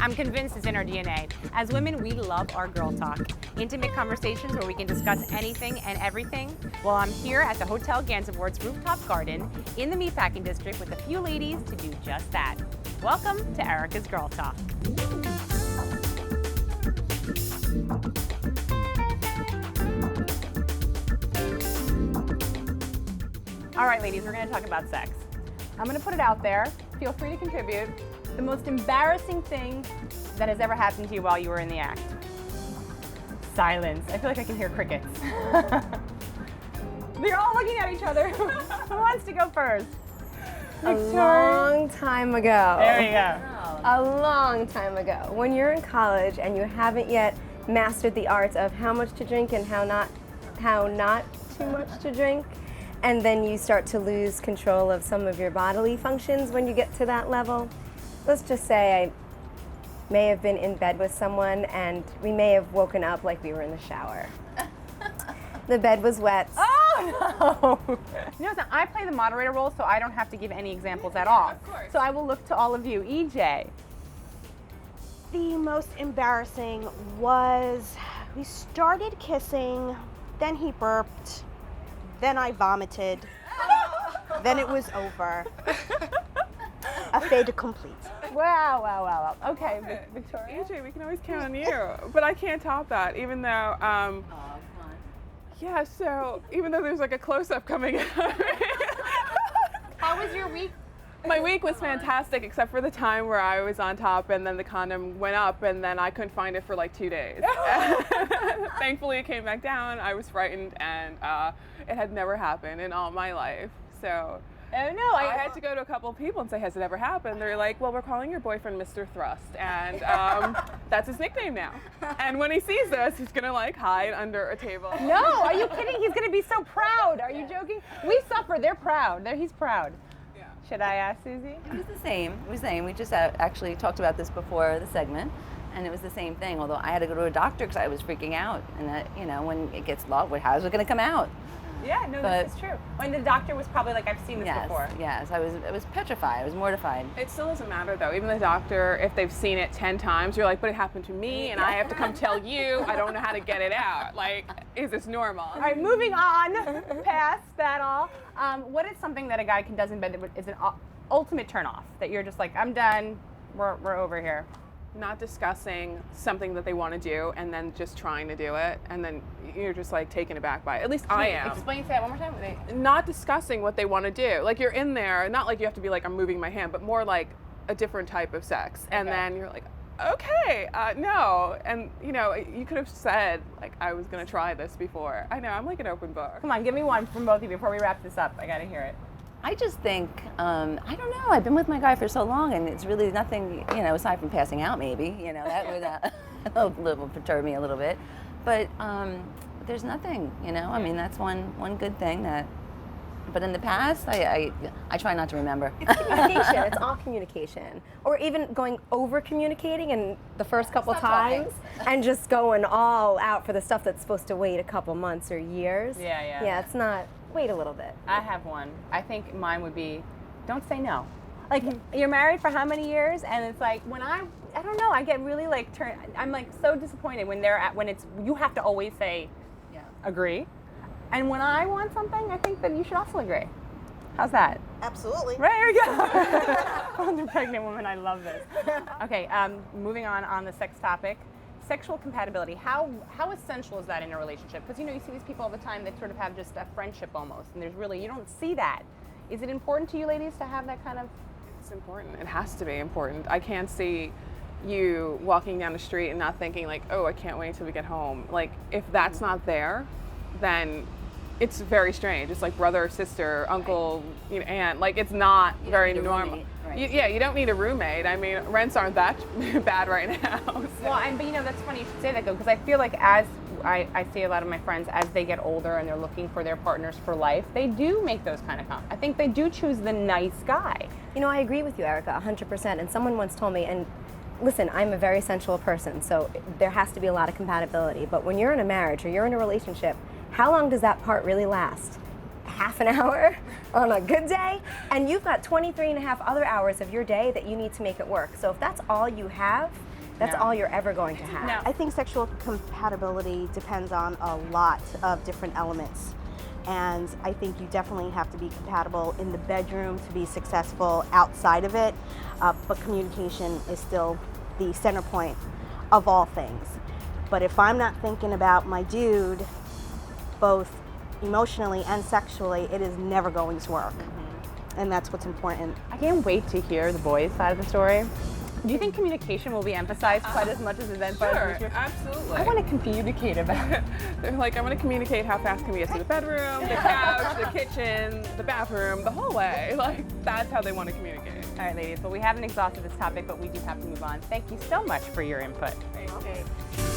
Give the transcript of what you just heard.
I'm convinced it's in our DNA. As women, we love our girl talk. Intimate conversations where we can discuss anything and everything. Well, I'm here at the Hotel Gansevoort's rooftop garden in the Meatpacking District with a few ladies to do just that. Welcome to Ereka's Girl Talk. All right, ladies, we're going to talk about sex. I'm going to put it out there. Feel free to contribute. The most embarrassing thing that has ever happened to you while you were in the act. Silence. I feel like I can hear crickets. They're all looking at each other. Who wants to go first? A long time ago. There you go. A long time ago. When you're in college and you haven't yet mastered the arts of how much to drink and how not too much to drink, and then you start to lose control of some of your bodily functions when you get to that level. Let's just say I may have been in bed with someone and we may have woken up like we were in the shower. The bed was wet. Oh, no. You know, I play the moderator role, so I don't have to give any examples at all. Of course. So I will look to all of you. EJ. The most embarrassing was we started kissing, then he burped, then I vomited, then it was over. A fait accompli. Wow. Okay, Victoria. AJ, we can always count on you, but I can't top that, even though, yeah, so even though there's like a close-up coming out. How was your week? My week was fantastic, except for the time where I was on top and then the condom went up and then I couldn't find it for like 2 days. Thankfully it came back down. I was frightened and it had never happened in all my life. So No, I had to go to a couple of people and say, has it ever happened? They're like, well, we're calling your boyfriend Mr. Thrust, and that's his nickname now. And when he sees us, he's gonna like hide under a table. No, are you kidding? He's going to be so proud. Are you joking? We suffer. They're proud. He's proud. Yeah. Should I ask Susie? It was the same. It was the same. We just actually talked about this before the segment, and it was the same thing. Although I had to go to a doctor because I was freaking out, and that, you know, when it gets locked, how's it going to come out? Yeah, no, this is true. When the doctor was probably like, I've seen this before. Yes, I was petrified. I was mortified. It still doesn't matter though. Even the doctor, if they've seen it 10 times, you're like, but it happened to me and I have to come tell you. I don't know how to get it out. Like, is this normal? All right, moving on past that all. What is something that a guy does in bed that is an ultimate turnoff? That you're just like, I'm done, we're over here. Not discussing something that they want to do and then just trying to do it, and then you're just like taken aback by it. At least I am. Explain that one more time. Not discussing what they want to do. Like you're in there, not like you have to be like, I'm moving my hand, but more like a different type of sex. And then you're like, okay, no. And you know, you could have said like, I was going to try this before. I know, I'm like an open book. Come on, give me one from both of you before we wrap this up. I got to hear it. I just think, I don't know, I've been with my guy for so long and it's really nothing, you know, aside from passing out maybe, you know, that would perturb me a little bit. But there's nothing, you know, I mean, that's one good thing that, but in the past, I try not to remember. It's communication. It's all communication. Or even going over communicating in the first couple times and just going all out for the stuff that's supposed to wait a couple months or years. Yeah. Yeah, it's not, wait a little bit. I have one. I think mine would be, don't say no. Like, you're married for how many years? And it's like, when I don't know, I get really like, I'm like so disappointed when you have to always say, agree. And when I want something, I think that you should also agree. How's that? Absolutely. Right, here we go. I'm a pregnant woman, I love this. Okay, moving on the sex topic. Sexual compatibility, how essential is that in a relationship? Because you know, you see these people all the time that sort of have just a friendship almost, and you don't see that. Is it important to you ladies to have that kind of? It's important. It has to be important. I can't see you walking down the street and not thinking like, oh, I can't wait till we get home. Like, if that's not there, then it's very strange. It's like brother, sister, uncle, you know, aunt. Like, it's not very normal. You don't need a roommate. I mean, rents aren't that bad right now. So. Well, but you know, that's funny you should say that though, because I feel like as I see a lot of my friends, as they get older and they're looking for their partners for life, they do make those kind of comments. I think they do choose the nice guy. You know, I agree with you, Ereka, 100%. And someone once told me, and listen, I'm a very sensual person, so there has to be a lot of compatibility. But when you're in a marriage or you're in a relationship, how long does that part really last? Half an hour? on a good day, and you've got 23 and a half other hours of your day that you need to make it work. So if that's all you have, that's all you're ever going to have. No. I think sexual compatibility depends on a lot of different elements. And I think you definitely have to be compatible in the bedroom to be successful outside of it. But communication is still the center point of all things. But if I'm not thinking about my dude, both emotionally and sexually, it is never going to work. And that's what's important. I can't wait to hear the boys' side of the story. Do you think communication will be emphasized quite as much as is emphasized? Sure, absolutely. I want to communicate about it. They're like, I want to communicate how fast can we get to the bedroom, the couch, the kitchen, the bathroom, the whole way. Like, that's how they want to communicate. All right, ladies, well, we haven't exhausted this topic, but we do have to move on. Thank you so much for your input. Thank you.